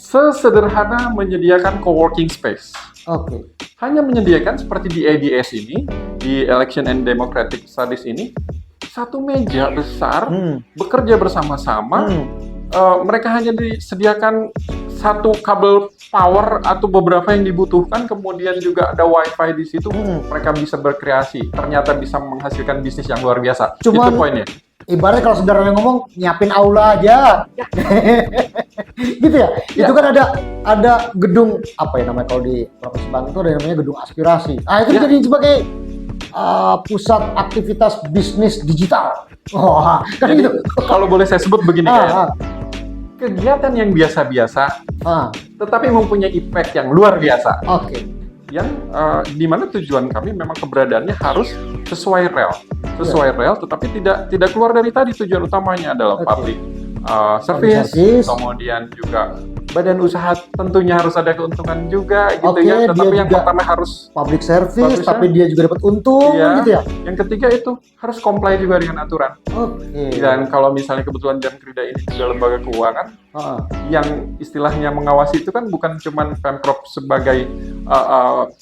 sesederhana menyediakan coworking space. Oke. Hanya menyediakan seperti di ADS ini, di Election and Democratic Studies ini, satu meja besar, bekerja bersama-sama. Mereka hanya disediakan satu kabel power atau beberapa yang dibutuhkan, kemudian juga ada wifi di situ. Mereka bisa berkreasi, ternyata bisa menghasilkan bisnis yang luar biasa. Cuman, itu poinnya. Ibaratnya kalau saudaranya ngomong, nyiapin aula aja. Gitu ya? Itu kan ada gedung, apa ya namanya kalau di Provinsi Banten itu ada namanya gedung aspirasi. Nah itu jadi sebagai pusat aktivitas bisnis digital. Kan Jadi, gitu. kalau boleh saya sebut begini kegiatan yang biasa-biasa, tetapi mempunyai impact yang luar biasa. Oke. Yang dimana tujuan kami memang keberadaannya harus sesuai rel, tetapi tidak keluar dari tadi tujuan utamanya adalah public service, kemudian juga badan usaha tentunya harus ada keuntungan juga gitu ya. Tetapi yang pertama harus public service, tapi dia juga dapat untung gitu ya. Yang ketiga itu harus comply juga dengan aturan. Dan kalau misalnya kebetulan Jamkrida ini juga lembaga keuangan, yang istilahnya mengawasi itu kan bukan cuma Pemprov sebagai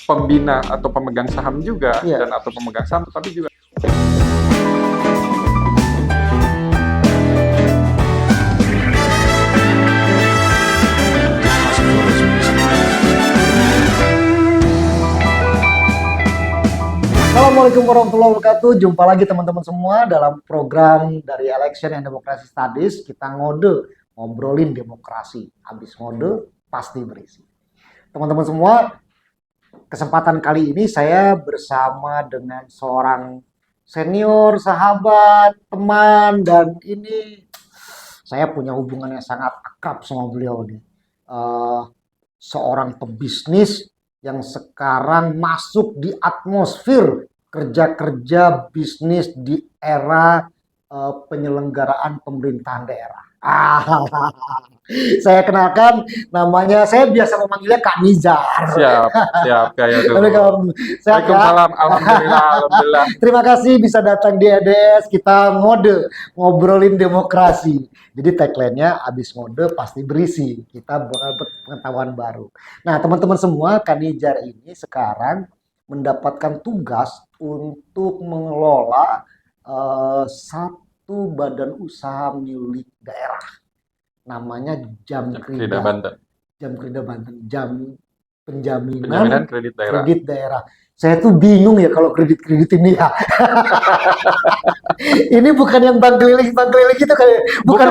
pembina atau pemegang saham juga dan atau pemegang saham, tetapi juga Assalamualaikum warahmatullahi wabarakatuh. Jumpa lagi teman-teman semua dalam program dari Election and Democracy Studies. Kita ngobrolin demokrasi. Habis ngode pasti berisi. Teman-teman semua, kesempatan kali ini saya bersama dengan seorang senior, sahabat, teman, dan ini saya punya hubungan yang sangat akrab sama beliau nih. Seorang pebisnis yang sekarang masuk di atmosfer kerja-kerja bisnis di era penyelenggaraan pemerintahan daerah. Saya kenalkan namanya, saya biasa memanggilnya Kak Nizar. Siap kayak itu. Waalaikumsalam, alhamdulillah. Terima kasih bisa datang di EDS, kita ngobrolin demokrasi. Jadi tagline-nya abis ngode pasti berisi. Kita bakal pengetahuan baru. Nah, teman-teman semua, Kak Nizar ini sekarang mendapatkan tugas untuk mengelola satu badan usaha milik daerah. Namanya Jamkrida Banten. Jamkrida Banten, penjaminan kredit daerah. Saya tuh bingung ya kalau kredit ini ya. Ini bukan yang bank keliling itu kayak bukan.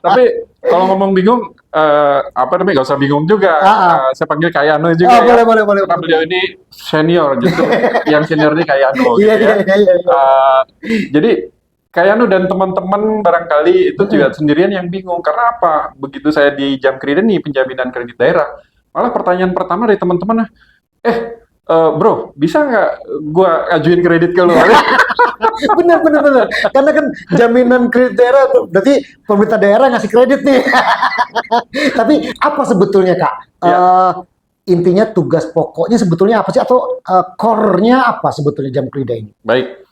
Tapi kalau ngomong bingung, nggak usah bingung juga. Saya panggil Kak Yano juga. Boleh. Karena beliau ini senior, justru yang senior ini Kak Yano. Jadi Kak Yano dan teman-teman barangkali itu juga sendirian yang bingung. Karena apa? Begitu saya di Jamkrida nih, penjaminan kredit daerah, malah pertanyaan pertama dari teman-teman, bro, bisa nggak gua ajuin kredit ke lu? Bener. Karena kan jaminan kredit daerah, berarti pemerintah daerah ngasih kredit nih. Tapi apa sebetulnya, Kak? Intinya tugas pokoknya sebetulnya apa sih? Atau core-nya apa sebetulnya Jamkrida ini? Baik,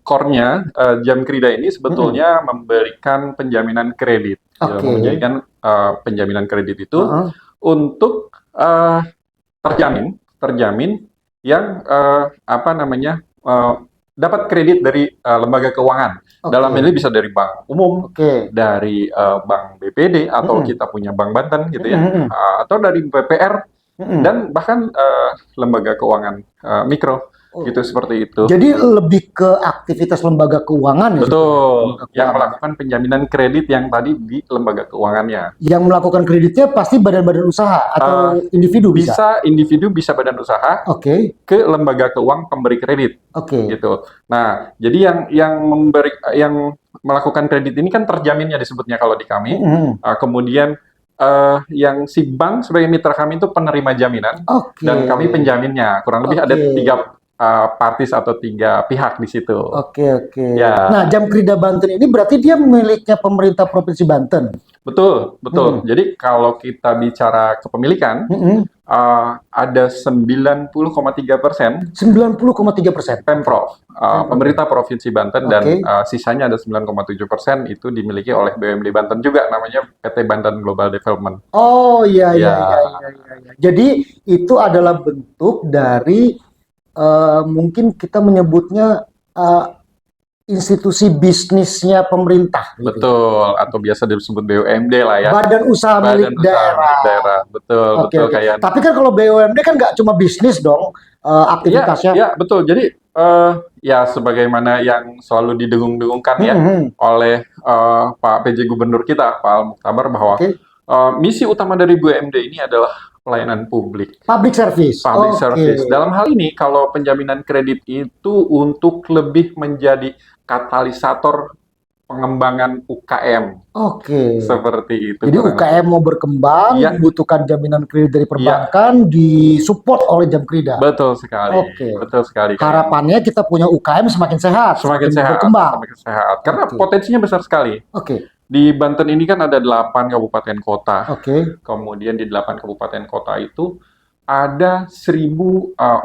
core-nya Jamkrida ini sebetulnya memberikan penjaminan kredit. Menjadikan penjaminan kredit itu untuk terjamin yang dapat kredit dari lembaga keuangan. Dalam ini bisa dari bank umum, dari bank BPD atau kita punya Bank Banten gitu ya, atau dari BPR dan bahkan lembaga keuangan mikro. Gitu, seperti itu. Jadi lebih ke aktivitas lembaga keuangan ya? Betul, yang melakukan penjaminan kredit yang tadi di lembaga keuangannya. Yang melakukan kreditnya pasti badan-badan usaha atau individu bisa? Bisa individu, bisa badan usaha ke lembaga keuangan pemberi kredit. Gitu. Nah, jadi yang melakukan kredit ini kan terjaminnya disebutnya kalau di kami. Kemudian yang si bank sebagai mitra kami itu penerima jaminan dan kami penjaminnya. Kurang lebih ada parties atau 3 pihak di situ. Oke. Ya. Nah, Jamkrida Banten ini berarti dia miliknya pemerintah Provinsi Banten. Betul. Jadi kalau kita bicara kepemilikan, ada 90,3% 90,3%. Pemprov, pemerintah Provinsi Banten, dan sisanya ada 9,7% itu dimiliki oleh BUMD Banten juga, namanya PT Banten Global Development. Oh iya. Jadi itu adalah bentuk dari mungkin kita menyebutnya institusi bisnisnya pemerintah. Gitu. Betul, atau biasa disebut BUMD lah ya. Badan Usaha Milik Daerah. Betul. Kayak. Tapi kan kalau BUMD kan nggak cuma bisnis dong aktivitasnya. Iya, betul. Jadi ya sebagaimana yang selalu didengung-dengungkan ya oleh Pak PJ Gubernur kita, Pak Al Muktabar, bahwa misi utama dari BUMD ini adalah pelayanan publik. Public service. Dalam hal ini, kalau penjaminan kredit itu untuk lebih menjadi katalisator pengembangan UKM. Seperti itu. Jadi UKM mau berkembang, membutuhkan jaminan kredit dari perbankan, disupport oleh Jamkrida. Betul sekali. Harapannya kita punya UKM semakin sehat, semakin berkembang. Semakin sehat. Karena potensinya besar sekali. Di Banten ini kan ada 8 kabupaten kota. Kemudian di 8 kabupaten kota itu ada 1.000,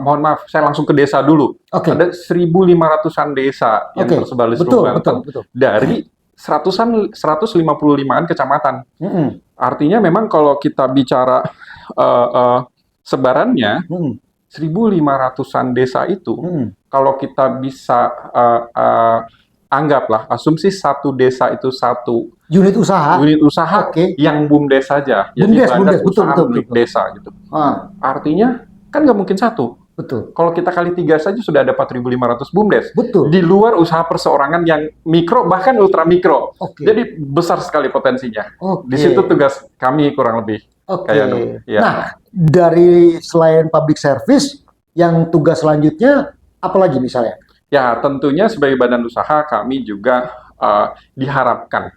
mohon maaf, saya langsung ke desa dulu. Ada 1.500-an desa yang tersebar di seluruh Banten dari 155-an kecamatan. Artinya memang kalau kita bicara sebarannya, 1.500-an desa itu, kalau kita bisa anggaplah, asumsi satu desa itu satu unit usaha yang BUMDes saja, BUMDes, betul. Desa gitu. Artinya kan nggak mungkin satu. Betul. Kalau kita kali 3 saja sudah ada 4.500 BUMDes. Betul. Di luar usaha perseorangan yang mikro bahkan ultra mikro. Jadi besar sekali potensinya. Di situ tugas kami kurang lebih. Nah, dari selain public service, yang tugas selanjutnya apalagi misalnya? Ya, tentunya sebagai badan usaha kami juga diharapkan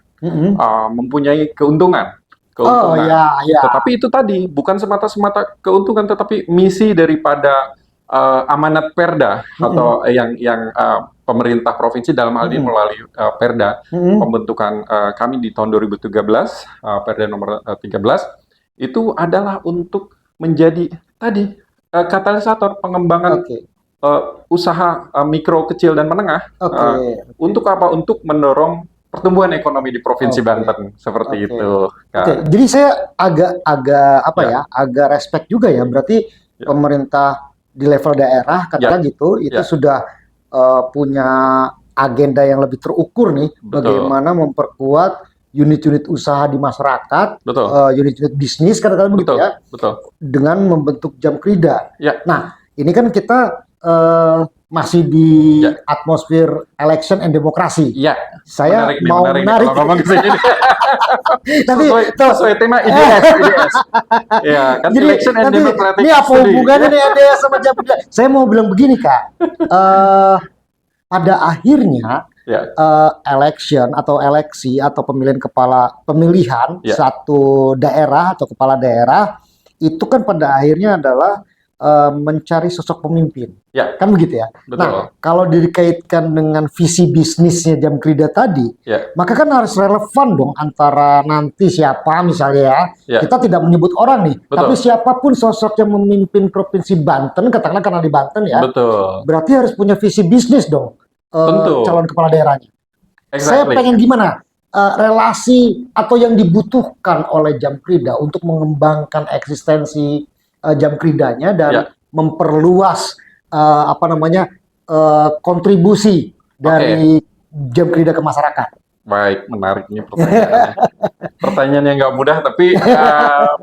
mempunyai keuntungan. Tetapi itu tadi bukan semata-semata keuntungan, tetapi misi daripada amanat Perda atau yang pemerintah provinsi dalam hal ini melalui Perda pembentukan kami di tahun 2013, Perda nomor 13 itu adalah untuk menjadi tadi katalisator pengembangan usaha mikro, kecil, dan menengah. Untuk apa? Untuk mendorong pertumbuhan ekonomi di Provinsi Banten, seperti itu. Jadi saya agak respect juga ya. Berarti pemerintah di level daerah, katakan gitu, itu sudah punya agenda yang lebih terukur nih, bagaimana memperkuat unit-unit usaha di masyarakat, unit-unit bisnis, katakan begitu ya, dengan membentuk Jamkrida. Nah, ini kan kita masih di atmosfer election and demokrasi. Saya menarik ngomong ke sini. Tapi sesuai tema IDS. Kan jadi, election and democratic. Ini apa hubungannya nih IDS sama Jamkrida? Saya mau bilang begini, Kak. Pada akhirnya election atau eleksi atau pemilihan satu daerah atau kepala daerah itu kan pada akhirnya adalah mencari sosok pemimpin, kan begitu ya. Nah, kalau dikaitkan dengan visi bisnisnya Jamkrida tadi, maka kan harus relevan dong antara nanti siapa misalnya kita tidak menyebut orang nih, tapi siapapun sosok yang memimpin Provinsi Banten, katakanlah karena di Banten ya, berarti harus punya visi bisnis dong calon kepala daerahnya. Saya pengen gimana relasi atau yang dibutuhkan oleh Jamkrida untuk mengembangkan eksistensi Jamkridanya dan memperluas kontribusi dari Jamkrida ke masyarakat. Baik, menarik nih pertanyaannya. Pertanyaan yang nggak mudah, tapi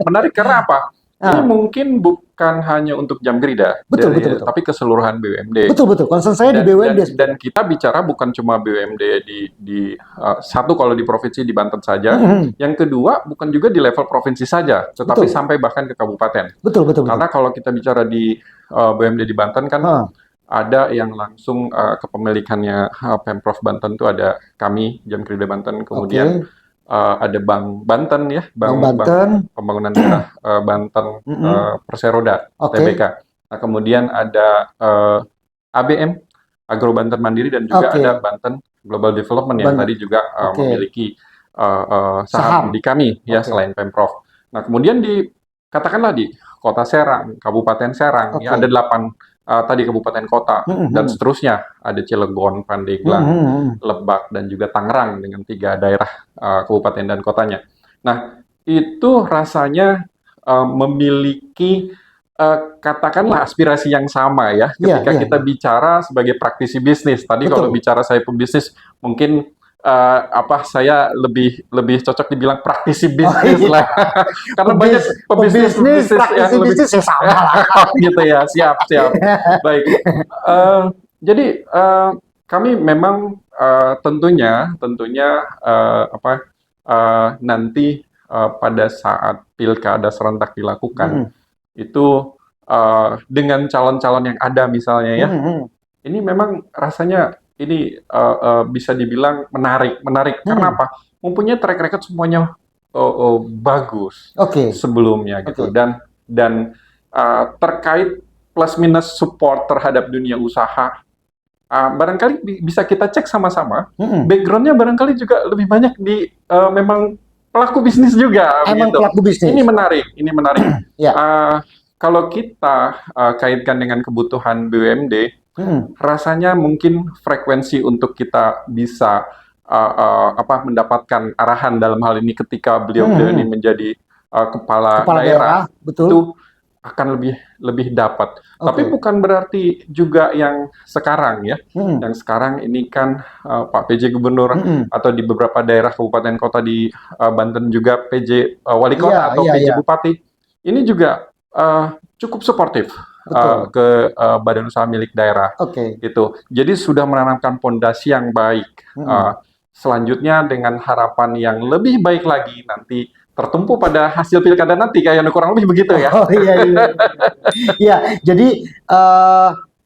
menarik karena apa? Ini mungkin bukan hanya untuk Jamkrida, betul. tapi keseluruhan BUMD. Betul. Concern saya di BUMD. Dan kita bicara bukan cuma BUMD di satu kalau di provinsi di Banten saja. Yang kedua bukan juga di level provinsi saja, tetapi sampai bahkan ke kabupaten. Betul. Karena kalau kita bicara di BUMD di Banten kan ada yang langsung kepemilikannya Pemprov Banten, itu ada kami Jamkrida Banten, kemudian ada Bank Banten ya, Bank Pembangunan Daerah Banten, Perseroda, TBK. Nah, kemudian ada ABM, Agro Banten Mandiri, dan juga Oke. ada Banten Global Development yang Banten. tadi juga Oke. memiliki Saham. saham di kami ya, Oke. selain Pemprov. Nah, kemudian katakanlah di Kota Serang, Kabupaten Serang, ya Oke. ada 8 tadi kabupaten kota dan seterusnya, ada Cilegon, Pandeglang, Lebak, dan juga Tangerang dengan 3 daerah kabupaten dan kotanya. Nah, itu rasanya memiliki katakanlah aspirasi yang sama ya, ketika kita bicara sebagai praktisi bisnis. Tadi kalau bicara saya pebisnis, mungkin saya lebih cocok dibilang praktisi bisnis lah, karena banyak pebisnis yang lebih bisnis ya sama lah. gitu ya. Siap. Baik. Jadi kami memang tentunya nanti pada saat pilkada serentak dilakukan, itu dengan calon-calon yang ada misalnya ya, ini memang rasanya ini bisa dibilang menarik. Karena apa? Mempunyai track record semuanya bagus sebelumnya gitu, dan terkait plus minus support terhadap dunia usaha, barangkali bisa kita cek sama-sama. Backgroundnya barangkali juga lebih banyak di memang pelaku bisnis juga. Emang gitu. Pelaku bisnis. Ini menarik. Kalau kita kaitkan dengan kebutuhan BUMD, rasanya mungkin frekuensi untuk kita bisa mendapatkan arahan dalam hal ini ketika beliau ini menjadi kepala daerah, betul. Itu akan lebih dapat. Tapi bukan berarti juga yang sekarang ya. Yang sekarang ini kan Pak PJ Gubernur atau di beberapa daerah kabupaten kota di Banten juga PJ Wali Kota atau PJ Bupati. Ini juga cukup suportif ke badan usaha milik daerah. Gitu. Jadi sudah menanamkan pondasi yang baik. Selanjutnya dengan harapan yang lebih baik lagi nanti tertumpu pada hasil pilkada nanti, kayak kurang lebih begitu ya. Iya, jadi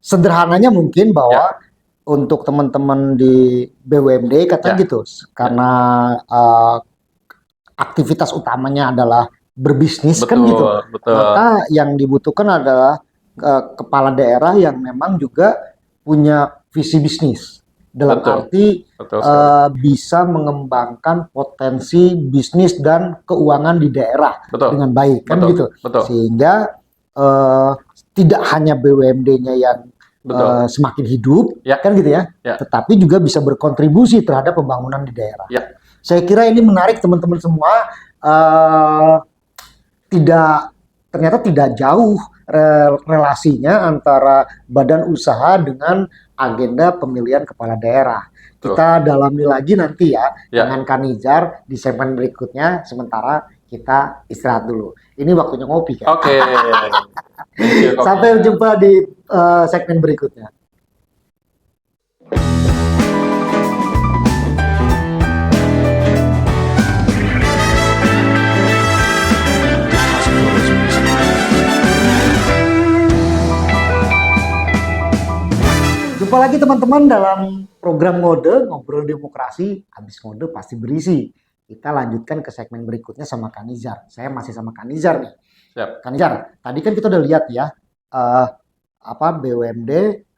sederhananya mungkin bahwa untuk teman-teman di BUMD kata gitu, karena aktivitas utamanya adalah berbisnis, kan gitu. Maka yang dibutuhkan adalah kepala daerah yang memang juga punya visi bisnis. Dalam arti bisa mengembangkan potensi bisnis dan keuangan di daerah dengan baik, kan gitu. Sehingga tidak hanya BUMD-nya yang semakin hidup, kan gitu ya, tetapi juga bisa berkontribusi terhadap pembangunan di daerah. Saya kira ini menarik teman-teman semua. Ternyata tidak jauh relasinya antara badan usaha dengan agenda pemilihan kepala daerah. Kita dalami lagi nanti ya dengan Kanizar di segmen berikutnya. Sementara kita istirahat dulu. Ini waktunya ngopi kan? Sampai jumpa di segmen berikutnya. Jumpa lagi teman-teman dalam program Ngode, Ngobrol Demokrasi, habis ngode pasti berisi. Kita lanjutkan ke segmen berikutnya sama Kanizar. Saya masih sama Kanizar nih. Kanizar, tadi kan kita udah lihat ya, BUMD,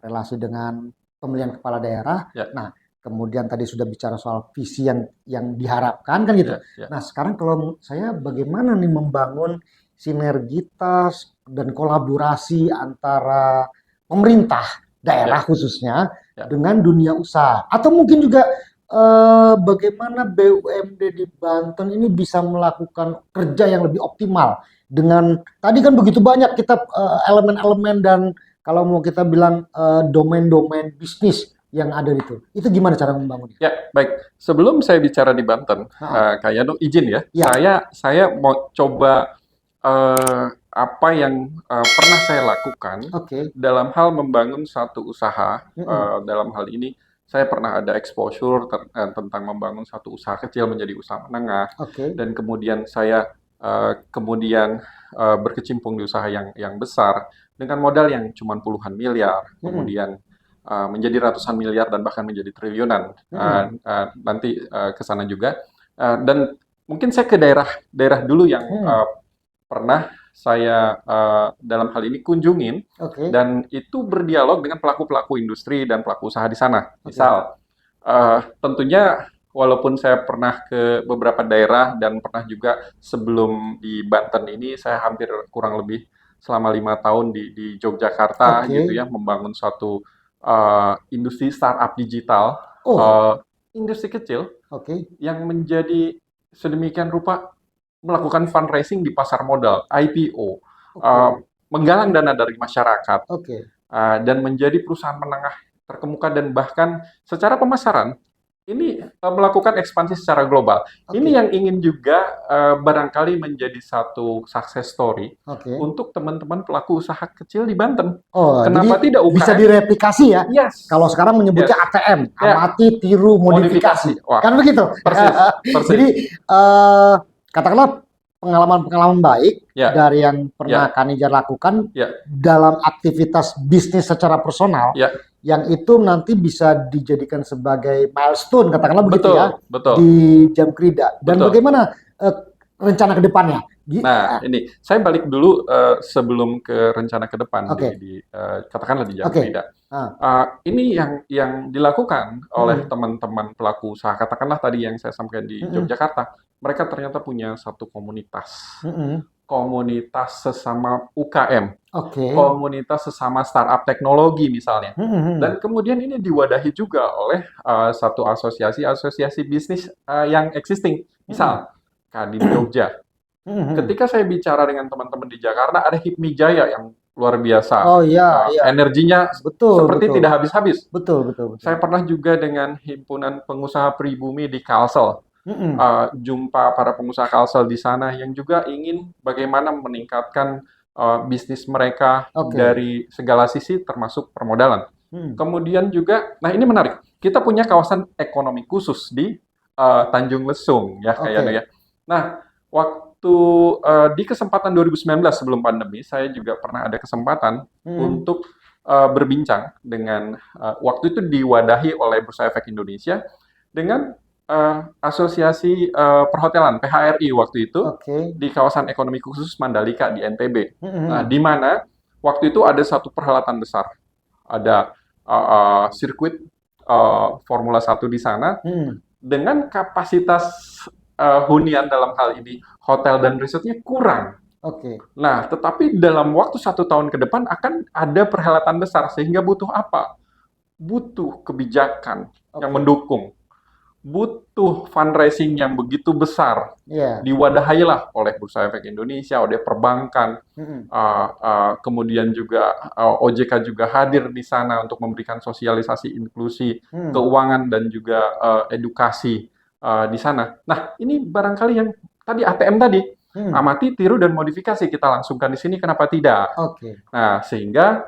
relasi dengan pemilihan kepala daerah. Nah, kemudian tadi sudah bicara soal visi yang diharapkan, kan gitu. Nah, sekarang kalau saya bagaimana nih membangun sinergitas dan kolaborasi antara pemerintah daerah khususnya dengan dunia usaha, atau mungkin juga bagaimana BUMD di Banten ini bisa melakukan kerja yang lebih optimal dengan tadi kan begitu banyak kita elemen-elemen dan kalau mau kita bilang domain-domain bisnis yang ada itu gimana cara membangunnya? Ya, baik. Sebelum saya bicara di Banten, kayaknya izin ya, saya mau coba apa yang pernah saya lakukan dalam hal membangun satu usaha. Dalam hal ini saya pernah ada exposure tentang membangun satu usaha kecil menjadi usaha menengah, dan kemudian saya berkecimpung di usaha yang besar dengan modal yang cuma puluhan miliar, kemudian menjadi ratusan miliar dan bahkan menjadi triliunan. Nanti ke sana juga. Dan mungkin saya ke daerah dulu yang pernah saya dalam hal ini kunjungin, Oke. dan itu berdialog dengan pelaku-pelaku industri dan pelaku usaha di sana. Misal, tentunya walaupun saya pernah ke beberapa daerah dan pernah juga sebelum di Banten ini, saya hampir kurang lebih selama 5 tahun di Yogyakarta Oke. gitu ya, membangun suatu industri startup digital, Oh, industri kecil oke. yang menjadi sedemikian rupa melakukan fundraising di pasar modal, IPO, Oke. menggalang dana dari masyarakat, Oke. dan menjadi perusahaan menengah terkemuka dan bahkan secara pemasaran ini melakukan ekspansi secara global. Ini Oke. yang ingin juga barangkali menjadi satu success story Oke. untuk teman-teman pelaku usaha kecil di Banten. Oh, Kenapa jadi tidak bisa UKM? direplikasi ya. Yes, Kalau sekarang menyebutnya yes, ATM, ya, amati, tiru, modifikasi. modifikasi. Wah, Kan begitu? persis, persis. Jadi, katakanlah pengalaman-pengalaman baik Ya, dari yang pernah ya, Kanijar lakukan ya, dalam aktivitas bisnis secara personal, ya. yang itu nanti bisa dijadikan sebagai milestone, katakanlah begitu ya, Betul, betul, di Jam Krida. Dan betul. bagaimana rencana ke depannya? Nah, ini saya balik dulu sebelum ke rencana ke depan Oke. katakanlah di Jam Oke. Kerja. Ah. Ini yang dilakukan oleh Hmm. teman-teman pelaku usaha, katakanlah tadi yang saya sampaikan di Hmm. Yogyakarta, mereka ternyata punya satu komunitas, Hmm. komunitas sesama UKM, Oke. komunitas sesama startup teknologi misalnya. Hmm. Dan kemudian ini diwadahi juga oleh satu asosiasi bisnis yang existing. Misal, Kadin Jogja. Hmm. Ketika saya bicara dengan teman-teman di Jakarta, ada HIPMI Jaya yang luar biasa. Oh iya, iya. Energinya Betul, seperti betul. tidak habis-habis. Betul, betul, betul. Saya pernah juga dengan himpunan pengusaha pribumi di Kalsel. Hmm. Jumpa para pengusaha Kalsel di sana yang juga ingin bagaimana meningkatkan bisnis mereka Oke. dari segala sisi termasuk permodalan. Hmm. Kemudian juga, nah ini menarik, kita punya kawasan ekonomi khusus di Tanjung Lesung ya kayaknya Oke. ya. Nah, waktu di kesempatan 2019 sebelum pandemi, saya juga pernah ada kesempatan untuk berbincang dengan waktu itu diwadahi oleh Bursa Efek Indonesia dengan Asosiasi Perhotelan PHRI waktu itu Oke. di kawasan ekonomi khusus Mandalika di NTB. Nah, Hmm. di mana waktu itu ada satu perhelatan besar, ada sirkuit Formula 1 di sana Hmm. dengan kapasitas hunian dalam hal ini hotel dan resortnya kurang. Oke. Nah, tetapi dalam waktu 1 tahun ke depan akan ada perhelatan besar sehingga butuh apa? Butuh kebijakan yang Oke. mendukung, butuh fundraising yang begitu besar. Iya. Diwadahilah oleh Bursa Efek Indonesia, oleh perbankan, Hmm. kemudian juga OJK juga hadir di sana untuk memberikan sosialisasi inklusi keuangan dan juga edukasi di sana. Nah, ini barangkali yang tadi ATM tadi, amati, tiru, dan modifikasi kita langsungkan di sini, kenapa tidak? Oke. Nah, sehingga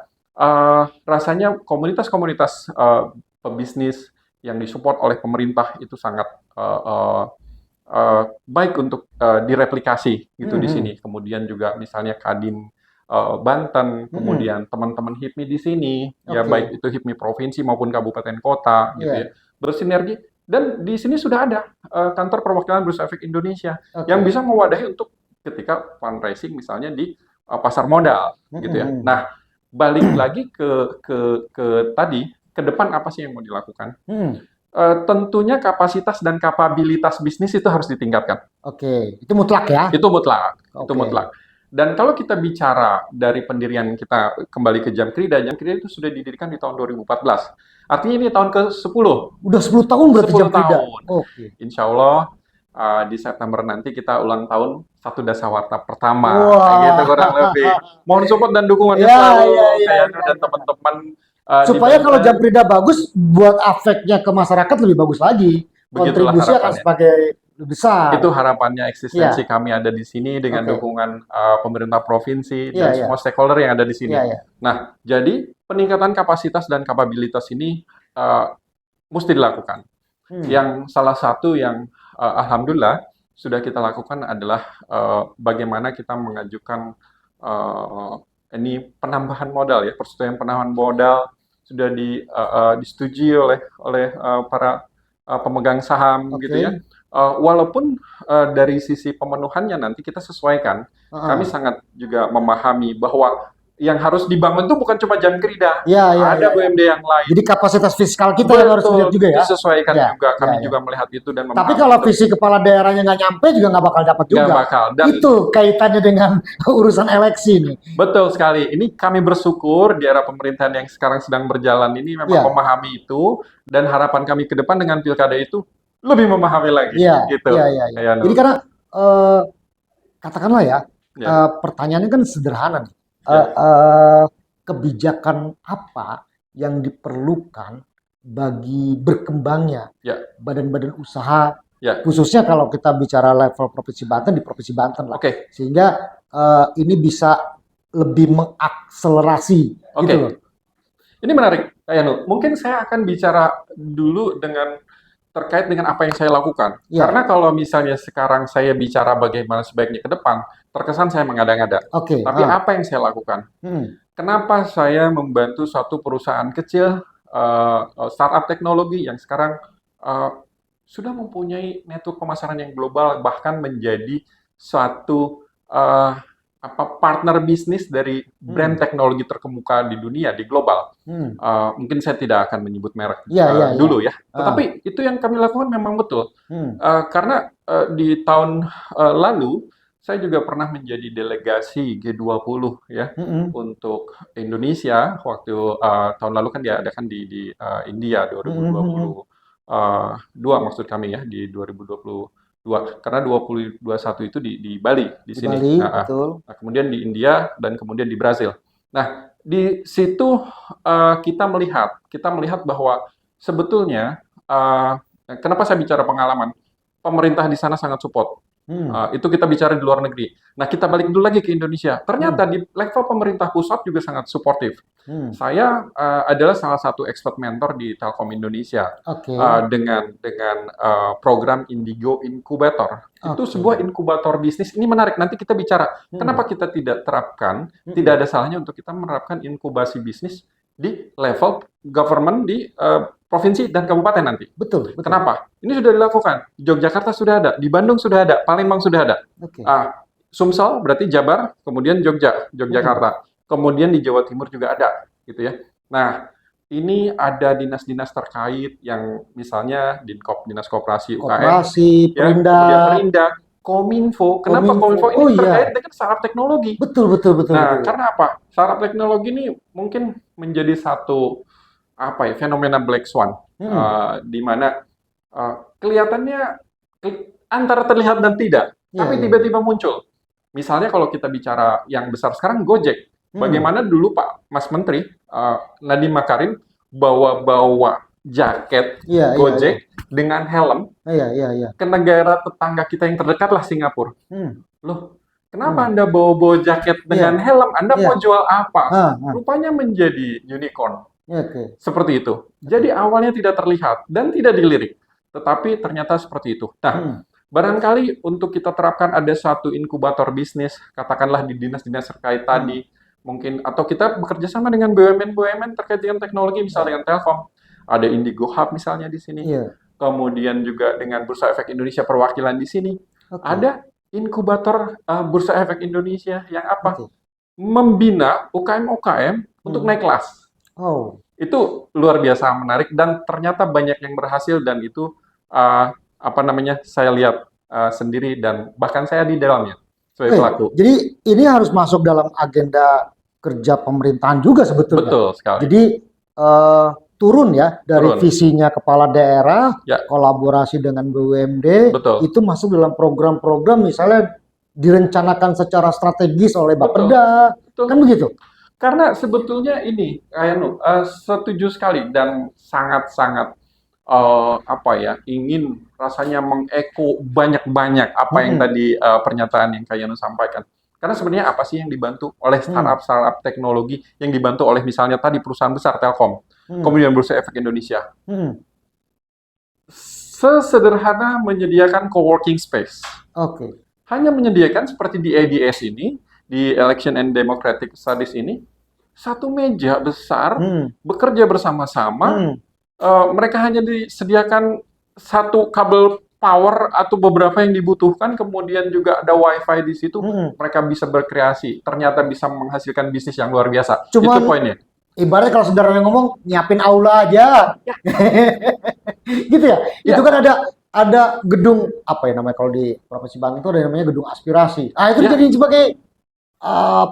rasanya komunitas-komunitas pebisnis yang disupport oleh pemerintah itu sangat baik untuk direplikasi gitu di sini. Kemudian juga misalnya Kadin Banten, kemudian teman-teman HIPMI di sini, ya Oke. baik itu HIPMI provinsi maupun kabupaten kota gitu Iya. ya, bersinergi. Dan di sini sudah ada kantor perwakilan Bursa Efek Indonesia Oke. yang bisa mewadahi untuk ketika fundraising misalnya di pasar modal gitu ya. Nah, balik lagi ke tadi, ke depan apa sih yang mau dilakukan? Tentunya kapasitas dan kapabilitas bisnis itu harus ditingkatkan. Oke, itu mutlak ya? Itu mutlak, itu Oke. mutlak. Dan kalau kita bicara dari pendirian kita kembali ke Jam Krida itu sudah didirikan di tahun 2014. Artinya ini tahun ke-10. Udah 10 tahun berarti 10 Jam Krida? tahun. Oke. Insya Allah di September nanti kita ulang tahun satu dasawarta pertama. Wah. Gitu kurang lebih. Mohon support dan dukungannya Ya, selalu ya, ya, kayak ya, dan ya. teman-teman di Supaya kalau Banten. Jam Krida bagus, buat efeknya ke masyarakat lebih bagus lagi. Begitulah Kontribusi akan harapannya. sebagai lebih besar. Itu harapannya eksistensi Iya. kami ada di sini dengan Oke. dukungan pemerintah provinsi Iya, dan iya. semua stakeholder yang ada di sini. Iya, iya. Nah, jadi peningkatan kapasitas dan kapabilitas ini mesti dilakukan. Yang salah satu yang alhamdulillah sudah kita lakukan adalah bagaimana kita mengajukan ini penambahan modal ya, persetujuan penambahan modal sudah disetujui oleh para pemegang saham Oke. gitu ya. walaupun dari sisi pemenuhannya nanti kita sesuaikan, kami sangat juga memahami bahwa yang harus dibangun itu bukan cuma jam kerja, ada BUMD yang lain. Jadi kapasitas fiskal kita yang harus dilihat juga ya. Disesuaikan juga, kami juga melihat itu dan memahami. Tapi kalau visi kepala daerahnya nggak nyampe juga nggak bakal dapat juga. Nggak bakal. Dan itu kaitannya dengan urusan eleksi nih. Betul sekali. Ini kami bersyukur di era pemerintahan yang sekarang sedang berjalan ini memang memahami itu, dan harapan kami ke depan dengan pilkada itu lebih memahami lagi. Gitu. Jadi karena katakanlah ya, pertanyaannya kan sederhana nih. Kebijakan apa yang diperlukan bagi berkembangnya badan-badan usaha, khususnya kalau kita bicara level Provinsi Banten, di Provinsi Banten lah, sehingga ini bisa lebih mengakselerasi gitu loh. Ini menarik, Kak Yanu. Mungkin saya akan bicara dulu terkait dengan apa yang saya lakukan. Karena kalau misalnya sekarang saya bicara bagaimana sebaiknya ke depan, terkesan saya mengada-ngada. Tapi apa yang saya lakukan? Kenapa saya membantu suatu perusahaan kecil, startup teknologi yang sekarang sudah mempunyai network pemasaran yang global, bahkan menjadi suatu partner bisnis dari brand teknologi terkemuka di dunia, di global. Mungkin saya tidak akan menyebut merek dulu ya. Tetapi itu yang kami lakukan memang betul. Karena di tahun lalu, saya juga pernah menjadi delegasi G20 ya untuk Indonesia. Waktu tahun lalu kan diadakan di India 2022 maksud kami ya, di 2022. Karena 2021 itu di Bali, di sini. Betul. Nah, kemudian di India dan kemudian di Brasil. Nah, di situ kita melihat bahwa sebetulnya kenapa saya bicara pengalaman, pemerintah di sana sangat support. Itu kita bicara di luar negeri. Nah, kita balik dulu lagi ke Indonesia. Ternyata di level pemerintah pusat juga sangat suportif. Saya adalah salah satu expert mentor di Telkom Indonesia dengan program Indigo Incubator. Itu sebuah inkubator bisnis. Ini menarik. Nanti kita bicara kenapa kita tidak terapkan. Tidak ada salahnya untuk kita menerapkan inkubasi bisnis di level government di provinsi dan kabupaten nanti. Betul. Kenapa? Ini sudah dilakukan. Di Yogyakarta sudah ada, di Bandung sudah ada, Palembang sudah ada. Sumsel berarti Jabar, kemudian Yogyakarta. Kemudian di Jawa Timur juga ada, gitu ya. Nah, ini ada dinas-dinas terkait yang misalnya Dinas Koperasi UKM, kemudian Perindak, Kominfo. Kenapa Kominfo ini terkait dengan startup teknologi? Betul. Nah, karena apa? Startup teknologi ini mungkin menjadi satu fenomena black swan, di mana kelihatannya antara terlihat dan tidak, tapi tiba-tiba muncul. Misalnya kalau kita bicara yang besar sekarang, Gojek. Bagaimana dulu Pak Mas Menteri Nadiem Makarim bawa jaket Gojek dengan helm ke negara tetangga kita yang terdekat lah, Singapura. Loh, kenapa Anda bawa jaket dengan helm? Anda mau jual apa? Rupanya menjadi unicorn. Seperti itu. Jadi awalnya tidak terlihat dan tidak dilirik, tetapi ternyata seperti itu. Nah, barangkali untuk kita terapkan ada satu inkubator bisnis, katakanlah di dinas-dinas terkait tadi, mungkin, atau kita bekerja sama dengan BUMN terkait dengan teknologi, misalnya dengan Telkom, ada Indigo Hub misalnya di sini, kemudian juga dengan Bursa Efek Indonesia perwakilan di sini, ada inkubator Bursa Efek Indonesia yang membina UKM-UKM untuk naik kelas. Itu luar biasa menarik dan ternyata banyak yang berhasil, dan itu saya lihat sendiri dan bahkan saya di dalamnya sebagai pelaku. Jadi ini harus masuk dalam agenda kerja pemerintahan juga sebetulnya. Betul sekali. Jadi turun ya dari visinya kepala daerah, kolaborasi dengan BUMD, itu masuk dalam program-program misalnya direncanakan secara strategis oleh Bapeda, kan begitu? Karena sebetulnya ini, setuju sekali dan sangat-sangat ingin rasanya mengeko banyak-banyak apa yang tadi pernyataan yang Kak Yanu sampaikan. Karena sebenarnya apa sih yang dibantu oleh startup teknologi, yang dibantu oleh misalnya tadi perusahaan besar Telkom, kemudian Bursa Efek Indonesia. Sesederhana menyediakan co-working space. Hanya menyediakan seperti di ADS ini, di Election and Democratic Studies ini, satu meja besar, bekerja bersama-sama, mereka hanya disediakan satu kabel power atau beberapa yang dibutuhkan, kemudian juga ada wifi di situ, mereka bisa berkreasi, ternyata bisa menghasilkan bisnis yang luar biasa. Cuman, itu poinnya. ibaratnya kalau saudaranya ngomong, nyiapin aula aja. Gitu ya. Ya. Itu kan ada gedung apa ya namanya kalau di Provinsi Banten itu ada namanya gedung aspirasi. Itu Ya. jadi sebagai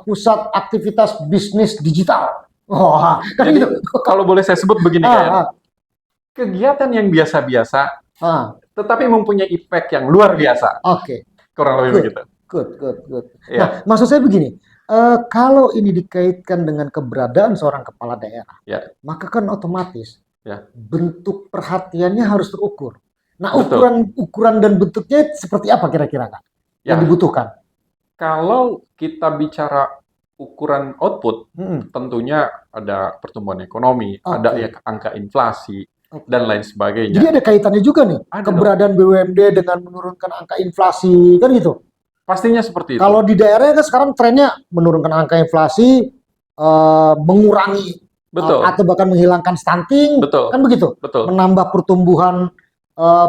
pusat aktivitas bisnis digital. Wah, kan Jadi, gitu. kalau boleh saya sebut begini, kegiatan yang biasa-biasa, tetapi mempunyai impact yang luar biasa. Oke. Kurang lebih begitu. Good. Ya. Nah, maksud saya begini, kalau ini dikaitkan dengan keberadaan seorang kepala daerah, maka kan otomatis bentuk perhatiannya harus terukur. Nah, ukuran dan bentuknya seperti apa kira-kira, Kak? Yang dibutuhkan? Kalau kita bicara ukuran output, tentunya ada pertumbuhan ekonomi, ada angka inflasi, dan lain sebagainya. Jadi ada kaitannya juga nih, keberadaan BUMD dengan menurunkan angka inflasi, kan gitu? Pastinya seperti itu. Kalau di daerah kan sekarang trennya menurunkan angka inflasi, mengurangi atau bahkan menghilangkan stunting, kan begitu? Menambah pertumbuhan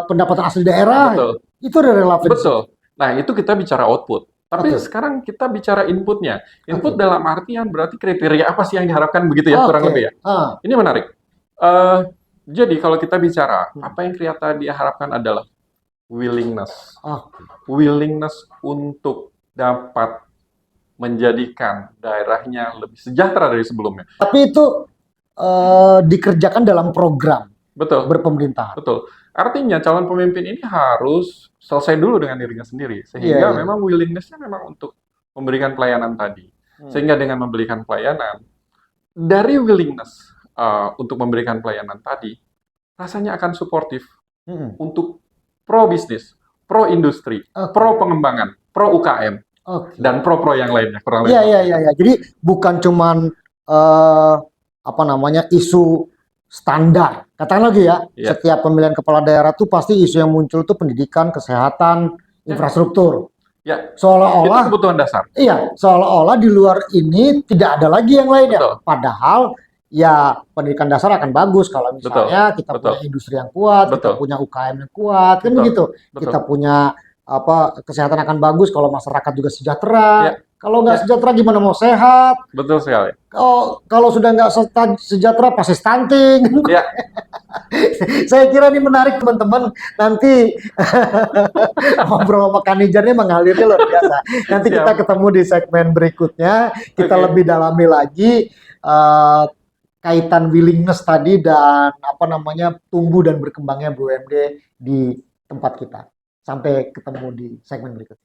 pendapatan asli daerah, itu ada relevansi. Betul. Nah, itu kita bicara output. Tapi sekarang kita bicara inputnya. Input dalam artian berarti kriteria apa sih yang diharapkan begitu ya, kurang lebih ya. Ini menarik. Jadi kalau kita bicara, apa yang ternyata diharapkan adalah willingness. Willingness untuk dapat menjadikan daerahnya lebih sejahtera dari sebelumnya. Tapi itu dikerjakan dalam program berpemerintahan. Betul. Artinya calon pemimpin ini harus selesai dulu dengan dirinya sendiri. Sehingga memang willingness-nya memang untuk memberikan pelayanan tadi. Sehingga dengan memberikan pelayanan, dari willingness untuk memberikan pelayanan tadi, rasanya akan suportif untuk pro bisnis, pro industri, pro pengembangan, pro UKM, dan pro yang lainnya. Iya. Jadi bukan cuman isu standar. Katakan lagi ya, setiap pemilihan kepala daerah tuh pasti isu yang muncul tuh pendidikan, kesehatan, infrastruktur. Seolah-olah itu kebutuhan dasar. Iya, seolah-olah di luar ini tidak ada lagi yang lainnya. Padahal ya pendidikan dasar akan bagus kalau misalnya kita punya industri yang kuat, kita punya UKM yang kuat, kan begitu. Kita punya kesehatan akan bagus kalau masyarakat juga sejahtera. Kalau nggak sejahtera gimana mau sehat? Betul sekali. Kalau sudah nggak sejahtera pasti stunting. Saya kira ini menarik teman-teman. Nanti ngobrol sama Kanijarnya mengalirnya luar biasa. Nanti kita ketemu di segmen berikutnya. Kita lebih dalami lagi kaitan willingness tadi dan tumbuh dan berkembangnya BUMD di tempat kita. Sampai ketemu di segmen berikutnya.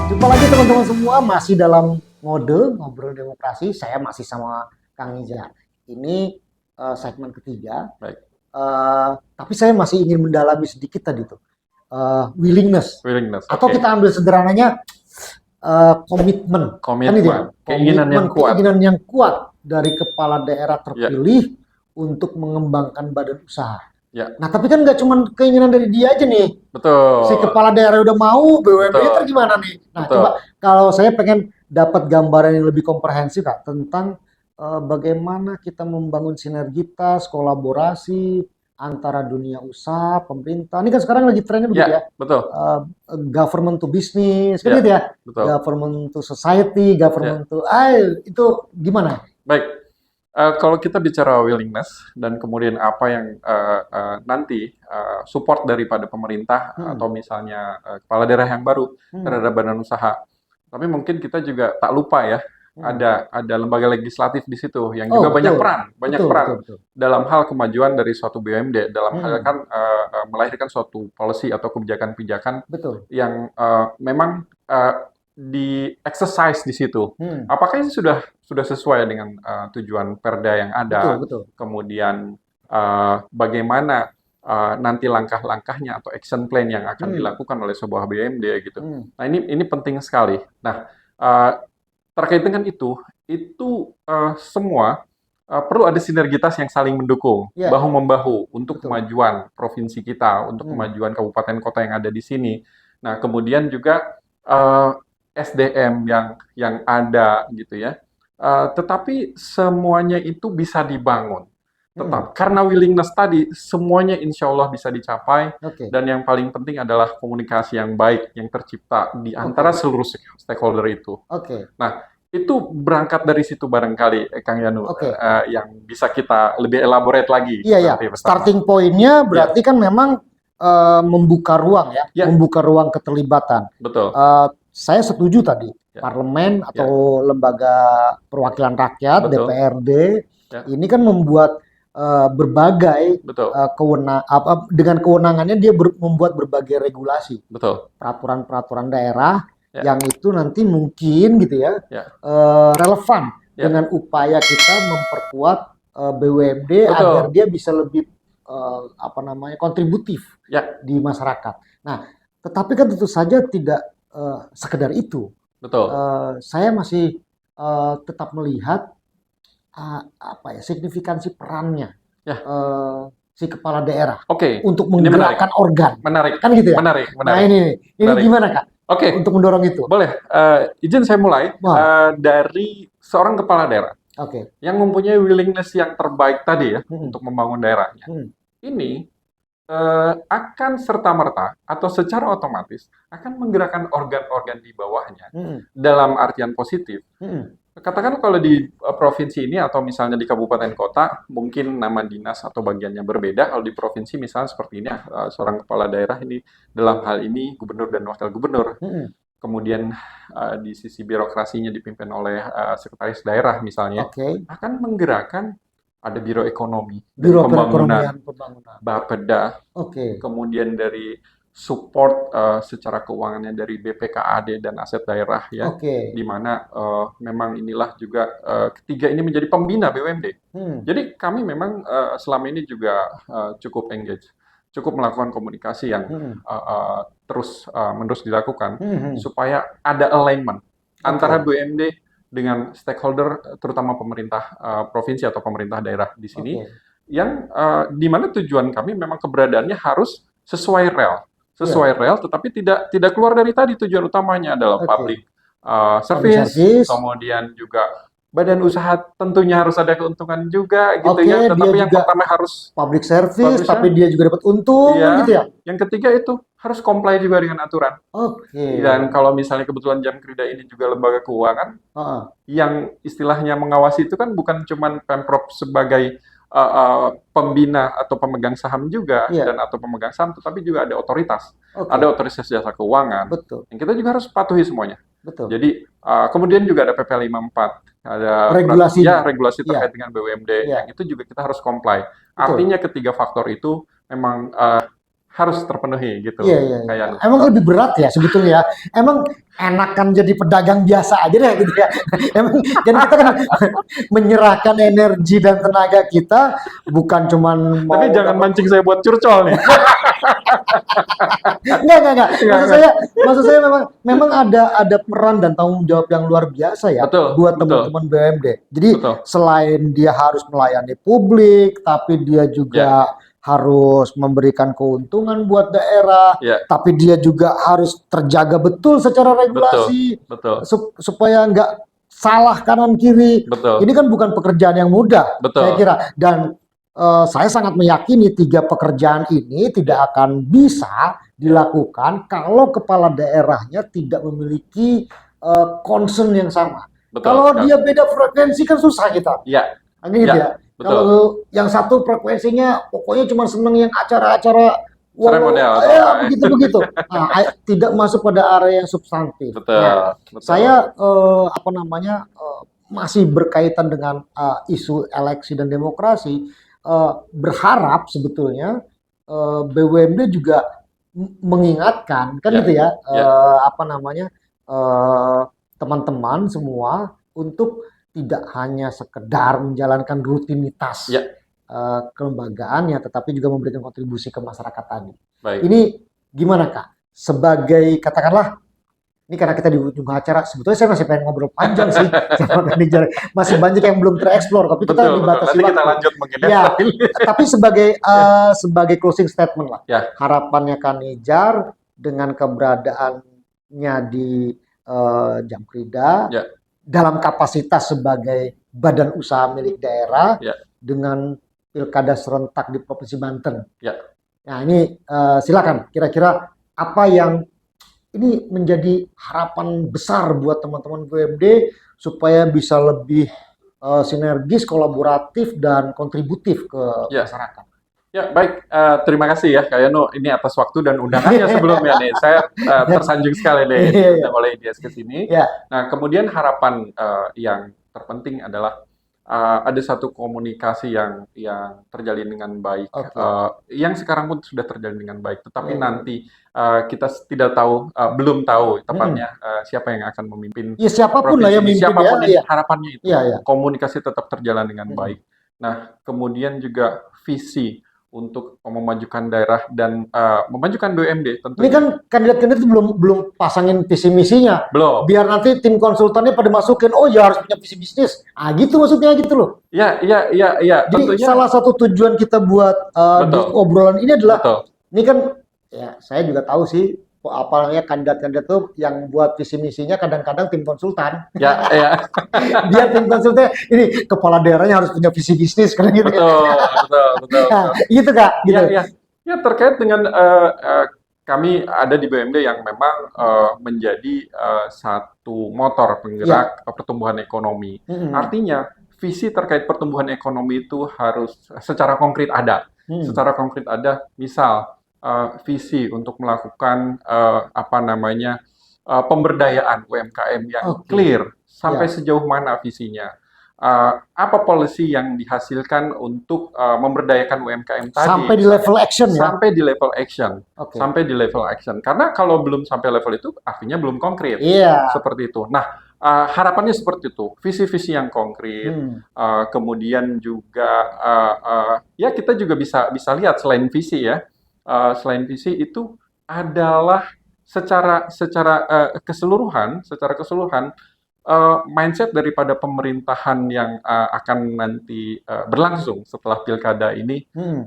Jumpa lagi teman-teman semua, masih dalam mode ngobrol demokrasi. Saya masih sama Kang Nizar. Ini segmen ketiga. Tapi saya masih ingin mendalami sedikit tadi tuh. Willingness. Atau kita ambil sederhananya komitmen. Keinginan yang kuat dari kepala daerah terpilih untuk mengembangkan badan usaha. Nah, tapi kan nggak cuma keinginan dari dia aja nih. Betul. Si kepala daerah udah mau, BUMD gimana nih? Nah, coba kalau saya pengen dapat gambaran yang lebih komprehensif, Kak, tentang bagaimana kita membangun sinergitas, kolaborasi antara dunia usaha, pemerintah. Ini kan sekarang lagi trennya begitu ya. Betul. Government to business, kan gitu ya. Betul. Government to society, government to itu gimana? Baik. Kalau kita bicara willingness dan kemudian apa yang nanti support daripada pemerintah atau misalnya kepala daerah yang baru terhadap badan usaha, tapi mungkin kita juga tak lupa ya ada lembaga legislatif di situ yang juga banyak peran dalam hal kemajuan dari suatu BUMD, dalam hal kan melahirkan suatu policy atau kebijakan-kebijakan yang memang di exercise di situ. Apakah ini sudah sesuai dengan tujuan Perda yang ada? Kemudian bagaimana nanti langkah-langkahnya atau action plan yang akan dilakukan oleh sebuah BUMD gitu. Nah, ini penting sekali. Nah, terkait dengan itu semua perlu ada sinergitas yang saling mendukung, bahu-membahu untuk kemajuan provinsi kita, untuk kemajuan kabupaten kota yang ada di sini. Nah, kemudian juga SDM yang ada gitu ya. Tetapi semuanya itu bisa dibangun. Tetap karena willingness tadi semuanya insya Allah bisa dicapai. Oke. Dan yang paling penting adalah komunikasi yang baik yang tercipta di antara seluruh stakeholder itu. Oke. Nah, itu berangkat dari situ barangkali, Kang Yanu, Oke. yang bisa kita lebih elaborate lagi. Iya, ya. nanti bersama. Starting point-nya berarti kan memang membuka ruang ya, membuka ruang keterlibatan. Betul. Saya setuju tadi, parlemen atau lembaga perwakilan rakyat, DPRD, ini kan membuat berbagai dengan kewenangannya dia membuat berbagai regulasi, peraturan-peraturan daerah yang itu nanti mungkin gitu ya, relevan dengan upaya kita memperkuat BUMD agar dia bisa lebih kontributif di masyarakat. Nah, tetapi kan tentu saja tidak sekedar itu. Saya masih tetap melihat signifikansi perannya si kepala daerah untuk menggerakkan organ. Menarik. Kan gitu ya? Menarik. Nah ini gimana Kak? Untuk mendorong itu. Boleh. Izin saya mulai dari seorang kepala daerah. Yang mempunyai willingness yang terbaik tadi ya untuk membangun daerahnya. Ini akan serta-merta atau secara otomatis akan menggerakkan organ-organ di bawahnya dalam artian positif. Katakan kalau di provinsi ini atau misalnya di kabupaten kota mungkin nama dinas atau bagiannya berbeda. Kalau di provinsi misalnya seperti ini seorang kepala daerah ini dalam hal ini gubernur dan wakil gubernur. Kemudian di sisi birokrasinya dipimpin oleh sekretaris daerah misalnya akan menggerakkan ada biro ekonomi, biro pembangunan, Bapeda, kemudian dari support secara keuangannya dari BPKAD dan aset daerah ya, di mana memang inilah juga ketiga ini menjadi pembina BUMD. Jadi kami memang selama ini juga cukup engage, cukup melakukan komunikasi yang terus menerus dilakukan supaya ada alignment antara BUMD dengan stakeholder, terutama pemerintah provinsi atau pemerintah daerah di sini, yang di mana tujuan kami memang keberadaannya harus sesuai rel, tetapi tidak keluar dari tadi tujuan utamanya adalah public service, kemudian juga badan usaha tentunya harus ada keuntungan juga gitu ya. Tetapi yang pertama harus public service, tapi dia juga dapat untung gitu ya. Yang ketiga itu harus comply juga dengan aturan. Dan kalau misalnya kebetulan Jamkrida ini juga lembaga keuangan, yang istilahnya mengawasi itu kan bukan cuma Pemprov sebagai pembina atau pemegang saham juga dan atau pemegang saham, tetapi juga ada otoritas, ada otoritas jasa keuangan. Yang kita juga harus patuhi semuanya. Jadi kemudian juga ada PP 54, ada regulasi terkait dengan BUMD, yang itu juga kita harus comply. Artinya ketiga faktor itu memang harus terpenuhi gitu. Emang lebih berat ya sebetulnya. Emang enakan jadi pedagang biasa aja deh gitu ya. Emang dan kita kan menyerahkan energi dan tenaga kita bukan cuman mau. Tapi jangan mancing saya buat curcol nih. Enggak. Maksud saya memang ada peran dan tanggung jawab yang luar biasa ya buat teman-teman BUMD. Jadi selain dia harus melayani publik, tapi dia juga harus memberikan keuntungan buat daerah, tapi dia juga harus terjaga betul secara regulasi, supaya nggak salah kanan kiri. Ini kan bukan pekerjaan yang mudah, saya kira. Dan saya sangat meyakini tiga pekerjaan ini tidak akan bisa dilakukan kalau kepala daerahnya tidak memiliki concern yang sama. Kalau dia beda frekuensi kan susah kita. Gitu ya. Kalau yang satu frekuensinya pokoknya cuma seneng yang acara-acara begitu. Nah, tidak masuk pada area yang substantif. Saya masih berkaitan dengan isu eleksi dan demokrasi, berharap sebetulnya BUMD juga mengingatkan kan gitu ya, teman-teman semua untuk tidak hanya sekedar menjalankan rutinitas kelembagaannya, tetapi juga memberikan kontribusi ke masyarakat tadi. Ini gimana Kak? Sebagai katakanlah, ini karena kita di ujung acara, sebetulnya saya masih pengen ngobrol panjang sih, masih banyak yang belum tereksplor, tapi kita dibatasi waktu. Kita lanjut mungkin tapi sebagai closing statement lah, harapannya Kak Nidjar dengan keberadaannya di Jamkrida Ya, dalam kapasitas sebagai badan usaha milik daerah ya, dengan pilkada serentak di Provinsi Banten. ya. Nah ini silakan kira-kira apa yang ini menjadi harapan besar buat teman-teman BUMD supaya bisa lebih sinergis, kolaboratif, dan kontributif ke Ya. masyarakat. Ya, baik. Terima kasih ya, Kak Yano, ini atas waktu dan undangannya sebelumnya nih. Saya tersanjung sekali deh Iya, iya. diundang oleh IDS ke sini. Ya, Nah, kemudian harapan yang terpenting adalah ada satu komunikasi yang terjalin dengan baik, oke. yang sekarang pun sudah terjalin dengan baik. Tetapi Iya, iya. nanti kita tidak tahu, belum tahu Mm-mm. tepatnya siapa yang akan memimpin Ya siapapun lah provinsi yang ini. mimpin ya. Siapapun yang Iya, harapannya itu iya, iya. komunikasi tetap terjalan dengan Mm-mm. baik. Nah, kemudian juga visi untuk memajukan daerah dan memajukan BUMD Ini tentunya. kan kandidat-kandidat itu belum belum pasangin visi misinya. Belum. Biar nanti tim konsultannya pada masukin, oh ya harus punya visi bisnis. Ah gitu maksudnya gitu loh. Ya, ya, ya, ya, Jadi tentunya salah satu tujuan kita buat di betul, obrolan ini adalah betul. ini kan ya saya juga tahu sih apa namanya kandidat-kandidat tuh yang buat visi misinya kadang-kadang tim konsultan. Ya, ya, Biar tim konsultan ini kepala daerahnya harus punya visi bisnis kan gitu ya. betul, betul, betul, Nah, betul. gitu Kak, gitu. Ya, ya, ya terkait dengan kami ada di BUMD yang memang menjadi satu motor Ya. penggerak pertumbuhan ekonomi. Mm-mm. Artinya visi terkait pertumbuhan ekonomi itu harus secara konkret ada. Mm. Secara konkret ada, misal visi untuk melakukan apa namanya pemberdayaan UMKM yang Oke. clear sampai Ya. sejauh mana visinya. Apa policy yang dihasilkan untuk memberdayakan UMKM tadi Sampai di level action ya. sampai di level action, Oke. sampai di level action. Karena kalau belum sampai level itu, artinya belum konkret. Iya. Seperti itu. Nah, harapannya seperti itu, visi-visi yang konkret. Hmm. Kemudian juga ya kita juga bisa bisa lihat selain visi ya, selain visi itu adalah secara keseluruhan mindset daripada pemerintahan yang akan nanti berlangsung setelah pilkada ini, Hmm.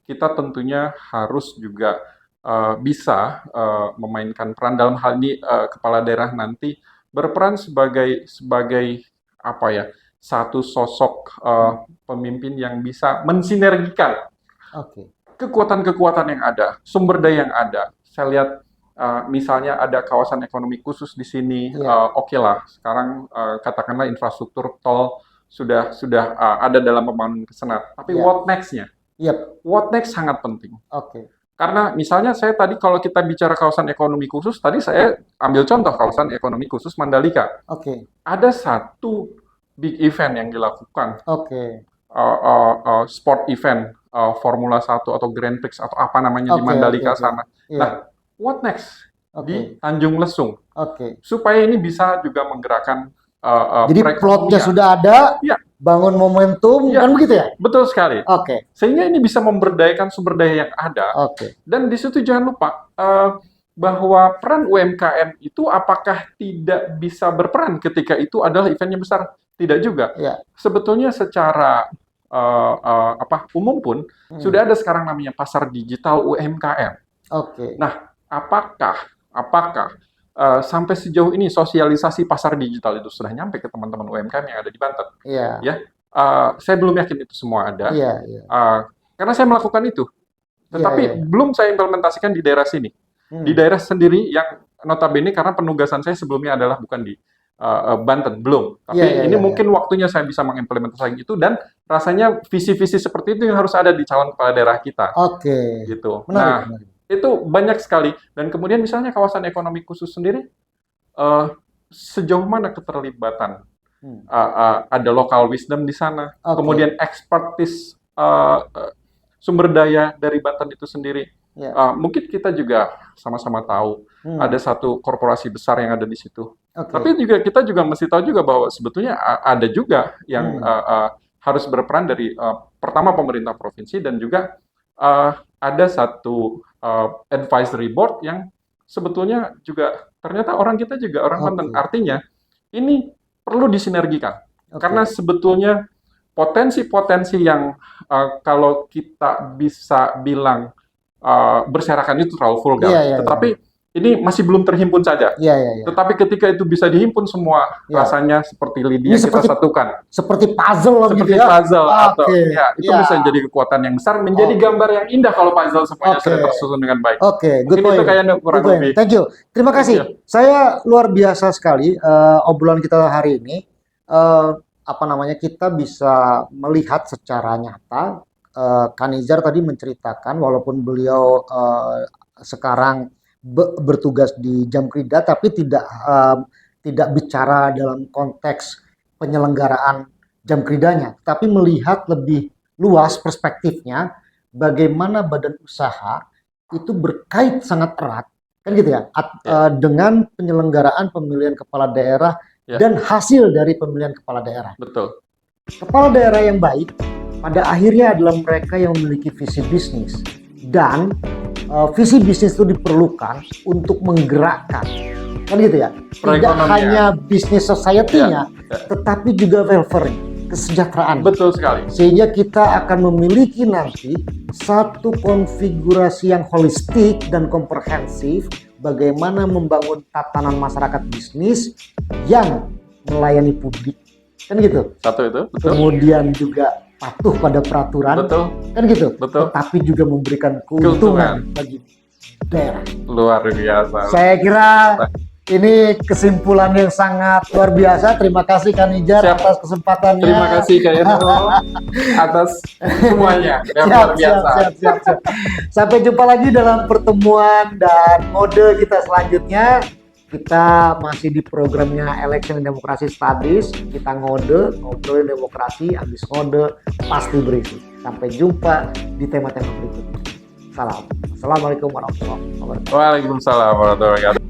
kita tentunya harus juga bisa memainkan peran dalam hal ini kepala daerah nanti berperan sebagai apa ya satu sosok pemimpin yang bisa mensinergikan Oke. kekuatan-kekuatan yang ada, sumber daya yang ada. Saya lihat misalnya ada kawasan ekonomi khusus di sini, Iya. oke lah. Sekarang katakanlah infrastruktur tol sudah ada dalam pembangunan ke sana. Tapi Iya. what next-nya? Yep. What next sangat penting. Oke. Karena misalnya saya tadi kalau kita bicara kawasan ekonomi khusus, tadi saya ambil contoh kawasan ekonomi khusus Mandalika. Oke. Ada satu big event yang dilakukan, Oke. sport event, Formula 1 atau Grand Prix atau apa namanya di Oke, Mandalika oke, oke. sana. Iya. Nah, what next di Oke. Tanjung Lesung Oke. supaya ini bisa juga menggerakkan Jadi plotnya perekonomian. sudah ada, Ya, bangun momentum, ya, kan begitu ya? betul sekali. Oke. Sehingga ini bisa memberdayakan sumber daya yang ada. Oke. Dan di situ jangan lupa bahwa peran UMKM itu apakah tidak bisa berperan ketika itu adalah eventnya besar? Tidak juga. Ya. Sebetulnya secara umum pun sudah ada sekarang namanya pasar digital UMKM. Oke. Nah, apakah sampai sejauh ini sosialisasi pasar digital itu sudah nyampe ke teman-teman UMKM yang ada di Banten? Iya. Ya, saya belum yakin itu semua ada. Iya, iya. Karena saya melakukan itu, tetapi Iya, iya. belum saya implementasikan di daerah sini. Di daerah sendiri yang notabene karena penugasan saya sebelumnya adalah bukan di Banten, belum. Tapi Iya, iya, ini iya, mungkin waktunya saya bisa mengimplementasikan itu dan rasanya visi-visi seperti itu yang harus ada di calon kepala daerah kita. Oke. Gitu. Menarik, Nah, menarik. itu banyak sekali. Dan kemudian misalnya kawasan ekonomi khusus sendiri, sejauh mana keterlibatan? Ada local wisdom di sana, Oke. kemudian expertise sumber daya dari Banten itu sendiri. Ya. Mungkin kita juga sama-sama tahu ada satu korporasi besar yang ada di situ. Oke. Tapi juga kita juga mesti tahu juga bahwa sebetulnya ada juga yang harus berperan dari pertama pemerintah provinsi dan juga ada satu advisory board yang sebetulnya juga ternyata orang kita juga orang Banten. Oke. Artinya ini perlu disinergikan. Oke. Karena sebetulnya potensi-potensi yang kalau kita bisa bilang berserakan itu terlalu vulgar. Iya, iya, Tetapi ini masih belum terhimpun saja. Iya, iya, iya. Tetapi ketika itu bisa dihimpun semua, Iya. rasanya seperti Lydia Ini kita seperti- satukan. Seperti puzzle lah Seperti gitu ya. puzzle atau Oke, ya, itu ya. bisa jadi kekuatan yang besar, menjadi Oke. gambar yang indah kalau puzzle semuanya Oke. sudah tersusun dengan baik. Oke, good Mungkin point. itu kayaknya kurang Good point. lebih. Thank you. Terima kasih. Thank Saya luar biasa sekali obrolan kita hari ini. Kita bisa melihat secara nyata. Kanizar tadi menceritakan, walaupun beliau sekarang bertugas di Jamkrida, tapi tidak bicara dalam konteks penyelenggaraan Jamkridanya, tapi melihat lebih luas perspektifnya, bagaimana badan usaha itu berkait sangat erat, kan gitu ya, dengan penyelenggaraan pemilihan kepala daerah dan hasil dari pemilihan kepala daerah. Betul. Kepala daerah yang baik pada akhirnya adalah mereka yang memiliki visi bisnis, dan visi bisnis itu diperlukan untuk menggerakkan, kan gitu ya, tidak hanya bisnis society-nya, tetapi juga welfare, kesejahteraan. Betul sekali. Sehingga kita akan memiliki nanti satu konfigurasi yang holistik dan komprehensif bagaimana membangun tatanan masyarakat bisnis yang melayani publik, kan gitu. Satu itu, betul. Kemudian juga patuh pada peraturan, betul, kan gitu. betul. Tetapi juga memberikan keuntungan bagi daerah. Luar biasa. Saya kira ini kesimpulan yang sangat luar biasa. Terima kasih Kanizar atas kesempatannya. Terima kasih Kak Eno atas semuanya. Luar biasa. Siap. Sampai jumpa lagi dalam pertemuan dan mode kita selanjutnya. Kita masih di programnya Election and Democracy Studies. Kita ngobrolin demokrasi, habis ngode pasti berisi. Sampai jumpa di tema-tema berikutnya. Salam. Assalamualaikum warahmatullahi wabarakatuh. Waalaikumsalam warahmatullahi wabarakatuh.